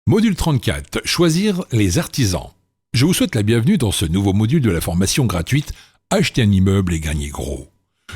Module 34. Choisir les artisans. Je vous souhaite la bienvenue dans ce nouveau module de la formation gratuite Acheter un immeuble et gagner gros.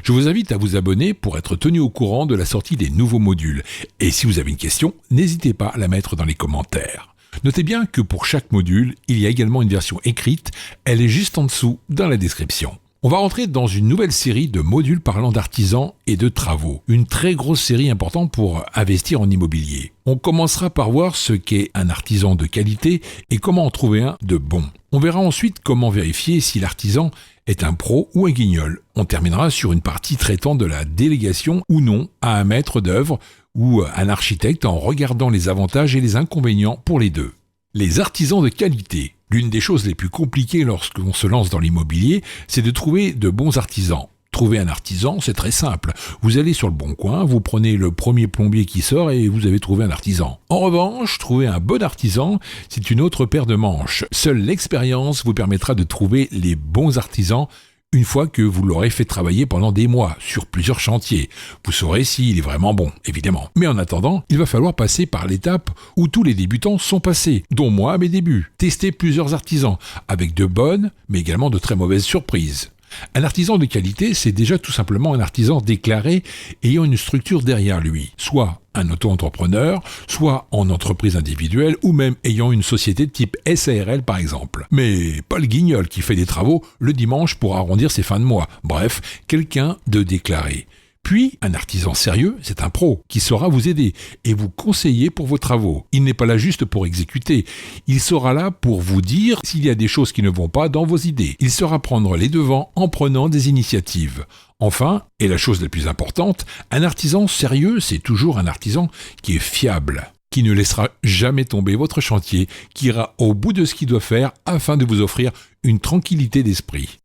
Je vous invite à vous abonner pour être tenu au courant de la sortie des nouveaux modules. Et si vous avez une question, n'hésitez pas à la mettre dans les commentaires. Notez bien que pour chaque module, il y a également une version écrite. Elle est juste en dessous dans la description. On va rentrer dans une nouvelle série de modules parlant d'artisans et de travaux. Une très grosse série importante pour investir en immobilier. On commencera par voir ce qu'est un artisan de qualité et comment en trouver un de bon. On verra ensuite comment vérifier si l'artisan est un pro ou un guignol. On terminera sur une partie traitant de la délégation ou non à un maître d'œuvre ou un architecte en regardant les avantages et les inconvénients pour les deux. Les artisans de qualité. L'une des choses les plus compliquées lorsqu'on se lance dans l'immobilier, c'est de trouver de bons artisans. Trouver un artisan, c'est très simple. Vous allez sur le bon coin, vous prenez le premier plombier qui sort et vous avez trouvé un artisan. En revanche, trouver un bon artisan, c'est une autre paire de manches. Seule l'expérience vous permettra de trouver les bons artisans une fois que vous l'aurez fait travailler pendant des mois, sur plusieurs chantiers. Vous saurez s'il est vraiment bon, évidemment. Mais en attendant, il va falloir passer par l'étape où tous les débutants sont passés, dont moi à mes débuts. Tester plusieurs artisans, avec de bonnes, mais également de très mauvaises surprises. Un artisan de qualité, c'est déjà tout simplement un artisan déclaré ayant une structure derrière lui, soit un auto-entrepreneur, soit en entreprise individuelle ou même ayant une société de type SARL par exemple. Mais pas le guignol qui fait des travaux le dimanche pour arrondir ses fins de mois. Bref, quelqu'un de déclaré. Puis, un artisan sérieux, c'est un pro qui saura vous aider et vous conseiller pour vos travaux. Il n'est pas là juste pour exécuter. Il sera là pour vous dire s'il y a des choses qui ne vont pas dans vos idées. Il saura prendre les devants en prenant des initiatives. Enfin, et la chose la plus importante, un artisan sérieux, c'est toujours un artisan qui est fiable, qui ne laissera jamais tomber votre chantier, qui ira au bout de ce qu'il doit faire afin de vous offrir une tranquillité d'esprit.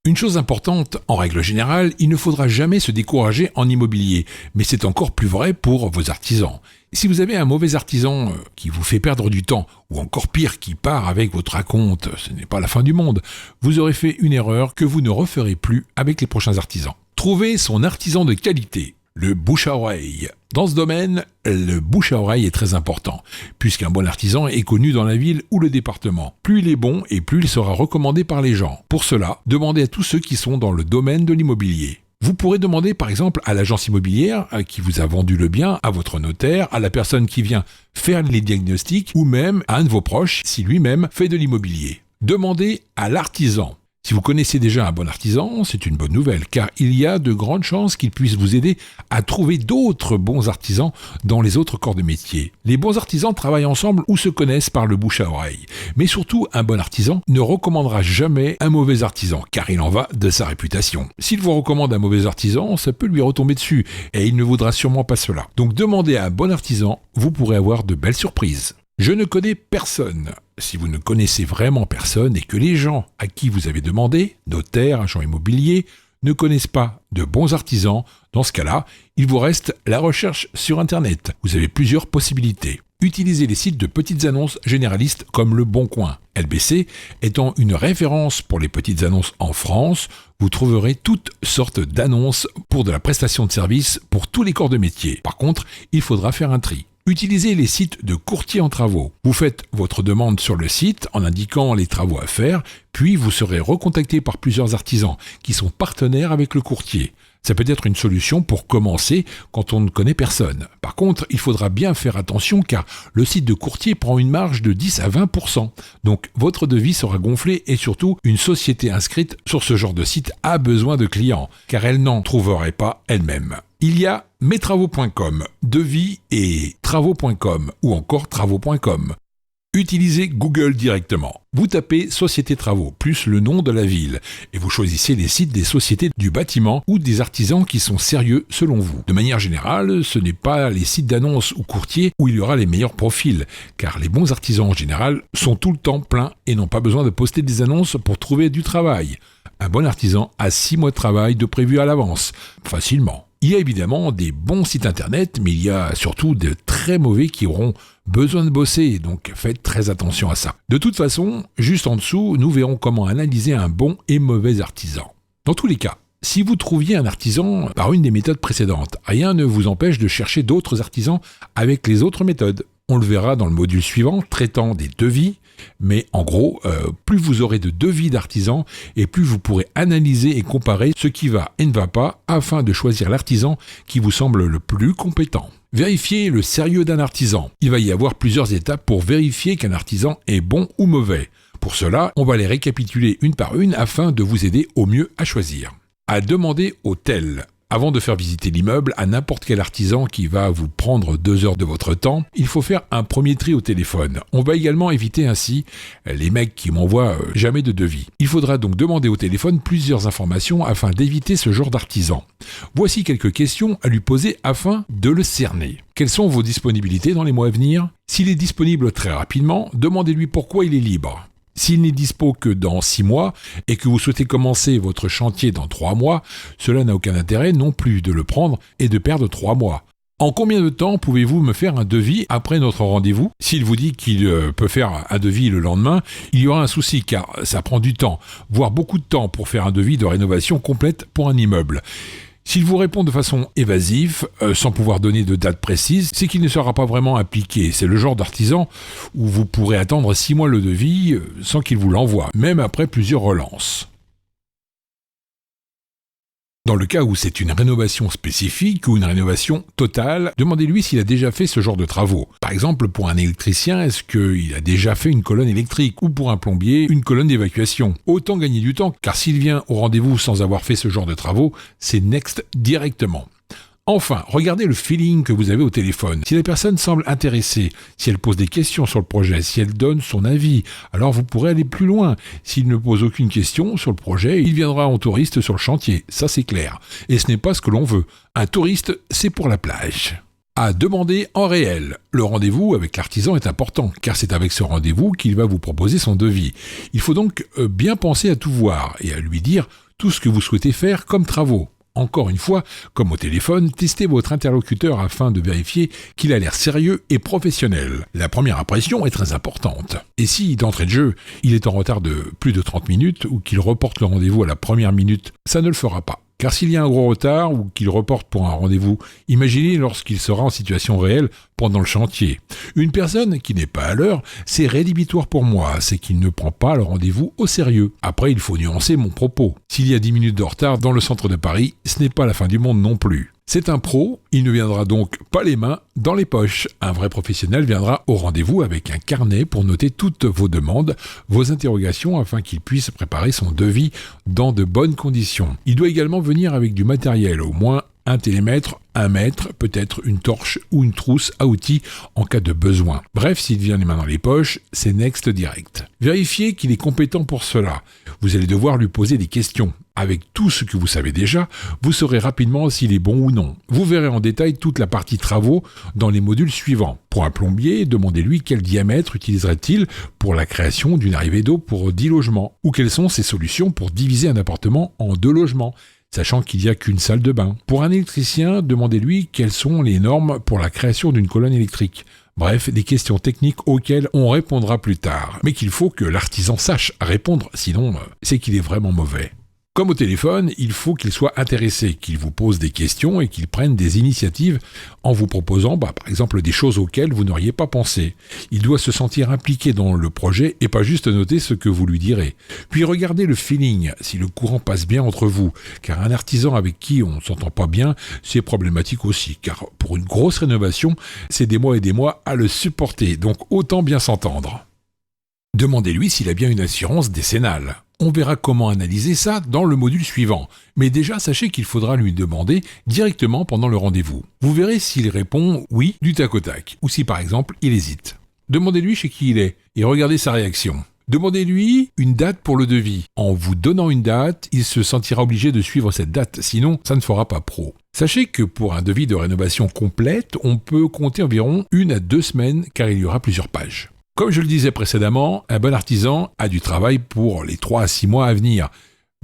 Une chose importante, en règle générale, il ne faudra jamais se décourager en immobilier, mais c'est encore plus vrai pour vos artisans. Si vous avez un mauvais artisan qui vous fait perdre du temps, ou encore pire, qui part avec votre acompte, ce n'est pas la fin du monde, vous aurez fait une erreur que vous ne referez plus avec les prochains artisans. Trouvez son artisan de qualité. Le bouche à oreille. Dans ce domaine, le bouche à oreille est très important, puisqu'un bon artisan est connu dans la ville ou le département. Plus il est bon et plus il sera recommandé par les gens. Pour cela, demandez à tous ceux qui sont dans le domaine de l'immobilier. Vous pourrez demander par exemple à l'agence immobilière qui vous a vendu le bien, à votre notaire, à la personne qui vient faire les diagnostics ou même à un de vos proches si lui-même fait de l'immobilier. Demandez à l'artisan. Si vous connaissez déjà un bon artisan, c'est une bonne nouvelle, car il y a de grandes chances qu'il puisse vous aider à trouver d'autres bons artisans dans les autres corps de métier. Les bons artisans travaillent ensemble ou se connaissent par le bouche à oreille. Mais surtout, un bon artisan ne recommandera jamais un mauvais artisan, car il en va de sa réputation. S'il vous recommande un mauvais artisan, ça peut lui retomber dessus, et il ne voudra sûrement pas cela. Donc demandez à un bon artisan, vous pourrez avoir de belles surprises. Je ne connais personne. Si vous ne connaissez vraiment personne et que les gens à qui vous avez demandé, notaires, agents immobiliers, ne connaissent pas de bons artisans, dans ce cas-là, il vous reste la recherche sur Internet. Vous avez plusieurs possibilités. Utilisez les sites de petites annonces généralistes comme Le Bon Coin. LBC étant une référence pour les petites annonces en France, vous trouverez toutes sortes d'annonces pour de la prestation de services pour tous les corps de métier. Par contre, il faudra faire un tri. Utilisez les sites de courtiers en travaux. Vous faites votre demande sur le site en indiquant les travaux à faire, puis vous serez recontacté par plusieurs artisans qui sont partenaires avec le courtier. Ça peut être une solution pour commencer quand on ne connaît personne. Par contre, il faudra bien faire attention car le site de courtier prend une marge de 10 à 20%. Donc votre devis sera gonflé et surtout, une société inscrite sur ce genre de site a besoin de clients car elle n'en trouverait pas elle-même. Il y a mestravaux.com, devis et travaux.com ou encore travaux.com. Utilisez Google directement. Vous tapez Société Travaux plus le nom de la ville et vous choisissez les sites des sociétés du bâtiment ou des artisans qui sont sérieux selon vous. De manière générale, ce n'est pas les sites d'annonces ou courtiers où il y aura les meilleurs profils, car les bons artisans en général sont tout le temps pleins et n'ont pas besoin de poster des annonces pour trouver du travail. Un bon artisan a 6 mois de travail de prévu à l'avance, facilement. Il y a évidemment des bons sites internet, mais il y a surtout de très mauvais qui auront besoin de bosser, donc faites très attention à ça. De toute façon, juste en dessous, nous verrons comment analyser un bon et mauvais artisan. Dans tous les cas, si vous trouviez un artisan par une des méthodes précédentes, rien ne vous empêche de chercher d'autres artisans avec les autres méthodes. On le verra dans le module suivant, traitant des devis. Mais en gros, plus vous aurez de devis d'artisans et plus vous pourrez analyser et comparer ce qui va et ne va pas afin de choisir l'artisan qui vous semble le plus compétent. Vérifiez le sérieux d'un artisan. Il va y avoir plusieurs étapes pour vérifier qu'un artisan est bon ou mauvais. Pour cela, on va les récapituler une par une afin de vous aider au mieux à choisir. À demander au tel. Avant de faire visiter l'immeuble à n'importe quel artisan qui va vous prendre 2 heures de votre temps, il faut faire un premier tri au téléphone. On va également éviter ainsi les mecs qui m'envoient jamais de devis. Il faudra donc demander au téléphone plusieurs informations afin d'éviter ce genre d'artisan. Voici quelques questions à lui poser afin de le cerner. Quelles sont vos disponibilités dans les mois à venir ? S'il est disponible très rapidement, demandez-lui pourquoi il est libre. S'il n'est dispo que dans 6 mois et que vous souhaitez commencer votre chantier dans 3 mois, cela n'a aucun intérêt non plus de le prendre et de perdre 3 mois. En combien de temps pouvez-vous me faire un devis après notre rendez-vous ? S'il vous dit qu'il peut faire un devis le lendemain, il y aura un souci car ça prend du temps, voire beaucoup de temps pour faire un devis de rénovation complète pour un immeuble. S'il vous répond de façon évasive, sans pouvoir donner de date précise, c'est qu'il ne sera pas vraiment appliqué. C'est le genre d'artisan où vous pourrez attendre 6 mois le devis sans qu'il vous l'envoie, même après plusieurs relances. Dans le cas où c'est une rénovation spécifique ou une rénovation totale, demandez-lui s'il a déjà fait ce genre de travaux. Par exemple, pour un électricien, est-ce qu'il a déjà fait une colonne électrique ou pour un plombier, une colonne d'évacuation ? Autant gagner du temps, car s'il vient au rendez-vous sans avoir fait ce genre de travaux, c'est next directement. Enfin, regardez le feeling que vous avez au téléphone. Si la personne semble intéressée, si elle pose des questions sur le projet, si elle donne son avis, alors vous pourrez aller plus loin. S'il ne pose aucune question sur le projet, il viendra en touriste sur le chantier, ça c'est clair. Et ce n'est pas ce que l'on veut. Un touriste, c'est pour la plage. À demander en réel. Le rendez-vous avec l'artisan est important, car c'est avec ce rendez-vous qu'il va vous proposer son devis. Il faut donc bien penser à tout voir et à lui dire tout ce que vous souhaitez faire comme travaux. Encore une fois, comme au téléphone, testez votre interlocuteur afin de vérifier qu'il a l'air sérieux et professionnel. La première impression est très importante. Et si, d'entrée de jeu, il est en retard de plus de 30 minutes ou qu'il reporte le rendez-vous à la première minute, ça ne le fera pas. Car s'il y a un gros retard ou qu'il reporte pour un rendez-vous, imaginez lorsqu'il sera en situation réelle pendant le chantier. Une personne qui n'est pas à l'heure, c'est rédhibitoire pour moi, c'est qu'il ne prend pas le rendez-vous au sérieux. Après, il faut nuancer mon propos. S'il y a 10 minutes de retard dans le centre de Paris, ce n'est pas la fin du monde non plus. C'est un pro, il ne viendra donc pas les mains dans les poches. Un vrai professionnel viendra au rendez-vous avec un carnet pour noter toutes vos demandes, vos interrogations afin qu'il puisse préparer son devis dans de bonnes conditions. Il doit également venir avec du matériel, au moins un télémètre, 1 mètre, peut-être une torche ou une trousse à outils en cas de besoin. Bref, s'il vient les mains dans les poches, c'est next direct. Vérifiez qu'il est compétent pour cela. Vous allez devoir lui poser des questions. Avec tout ce que vous savez déjà, vous saurez rapidement s'il est bon ou non. Vous verrez en détail toute la partie travaux dans les modules suivants. Pour un plombier, demandez-lui quel diamètre utiliserait-il pour la création d'une arrivée d'eau pour 10 logements, ou quelles sont ses solutions pour diviser un appartement en 2 logements, sachant qu'il n'y a qu'une salle de bain. Pour un électricien, demandez-lui quelles sont les normes pour la création d'une colonne électrique. Bref, des questions techniques auxquelles on répondra plus tard, mais qu'il faut que l'artisan sache répondre, sinon c'est qu'il est vraiment mauvais. Comme au téléphone, il faut qu'il soit intéressé, qu'il vous pose des questions et qu'il prenne des initiatives en vous proposant, par exemple, des choses auxquelles vous n'auriez pas pensé. Il doit se sentir impliqué dans le projet et pas juste noter ce que vous lui direz. Puis regardez le feeling, si le courant passe bien entre vous, car un artisan avec qui on ne s'entend pas bien, c'est problématique aussi, car pour une grosse rénovation, c'est des mois et des mois à le supporter, donc autant bien s'entendre. Demandez-lui s'il a bien une assurance décennale. On verra comment analyser ça dans le module suivant. Mais déjà, sachez qu'il faudra lui demander directement pendant le rendez-vous. Vous verrez s'il répond « oui » du tac au tac, ou si par exemple il hésite. Demandez-lui chez qui il est et regardez sa réaction. Demandez-lui une date pour le devis. En vous donnant une date, il se sentira obligé de suivre cette date, sinon ça ne fera pas pro. Sachez que pour un devis de rénovation complète, on peut compter environ 1 à 2 semaines car il y aura plusieurs pages. Comme je le disais précédemment, un bon artisan a du travail pour les 3 à 6 mois à venir.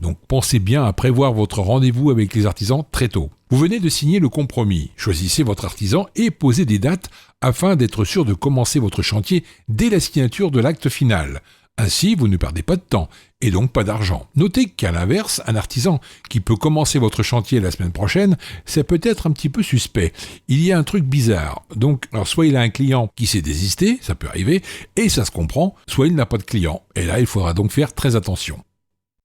Donc pensez bien à prévoir votre rendez-vous avec les artisans très tôt. Vous venez de signer le compromis. Choisissez votre artisan et posez des dates afin d'être sûr de commencer votre chantier dès la signature de l'acte final. Ainsi, vous ne perdez pas de temps et donc pas d'argent. Notez qu'à l'inverse, un artisan qui peut commencer votre chantier la semaine prochaine, c'est peut-être un petit peu suspect. Il y a un truc bizarre. Donc, alors soit il a un client qui s'est désisté, ça peut arriver, et ça se comprend, soit il n'a pas de client. Et là, il faudra donc faire très attention.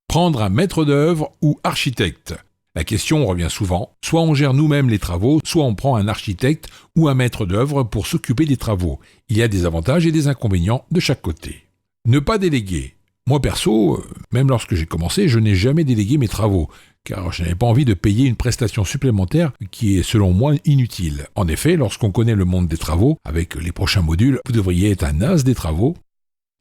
Prendre un maître d'œuvre ou architecte. La question revient souvent. Soit on gère nous-mêmes les travaux, soit on prend un architecte ou un maître d'œuvre pour s'occuper des travaux. Il y a des avantages et des inconvénients de chaque côté. Ne pas déléguer. Moi perso, même lorsque j'ai commencé, je n'ai jamais délégué mes travaux, car je n'avais pas envie de payer une prestation supplémentaire qui est selon moi inutile. En effet, lorsqu'on connaît le monde des travaux, avec les prochains modules, vous devriez être un as des travaux.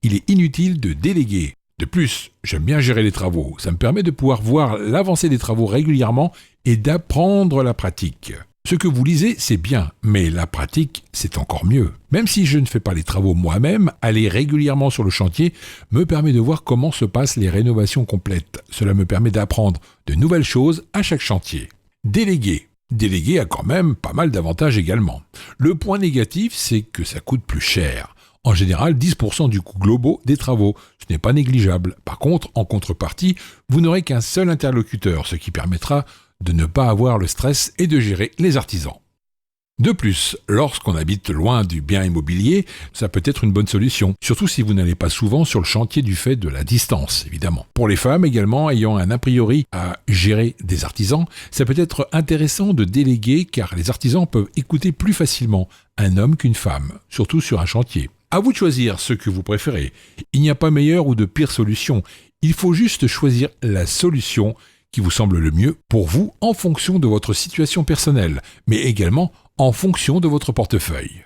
Il est inutile de déléguer. De plus, j'aime bien gérer les travaux. Ça me permet de pouvoir voir l'avancée des travaux régulièrement et d'apprendre la pratique. Ce que vous lisez, c'est bien, mais la pratique, c'est encore mieux. Même si je ne fais pas les travaux moi-même, aller régulièrement sur le chantier me permet de voir comment se passent les rénovations complètes. Cela me permet d'apprendre de nouvelles choses à chaque chantier. Déléguer. Déléguer a quand même pas mal d'avantages également. Le point négatif, c'est que ça coûte plus cher. En général, 10% du coût global des travaux. Ce n'est pas négligeable. Par contre, en contrepartie, vous n'aurez qu'un seul interlocuteur, ce qui permettra de ne pas avoir le stress et de gérer les artisans. De plus, lorsqu'on habite loin du bien immobilier, ça peut être une bonne solution, surtout si vous n'allez pas souvent sur le chantier du fait de la distance, évidemment. Pour les femmes également, ayant un a priori à gérer des artisans, ça peut être intéressant de déléguer car les artisans peuvent écouter plus facilement un homme qu'une femme, surtout sur un chantier. À vous de choisir ce que vous préférez. Il n'y a pas meilleure ou de pire solution. Il faut juste choisir la solution qui vous semble le mieux pour vous en fonction de votre situation personnelle, mais également en fonction de votre portefeuille.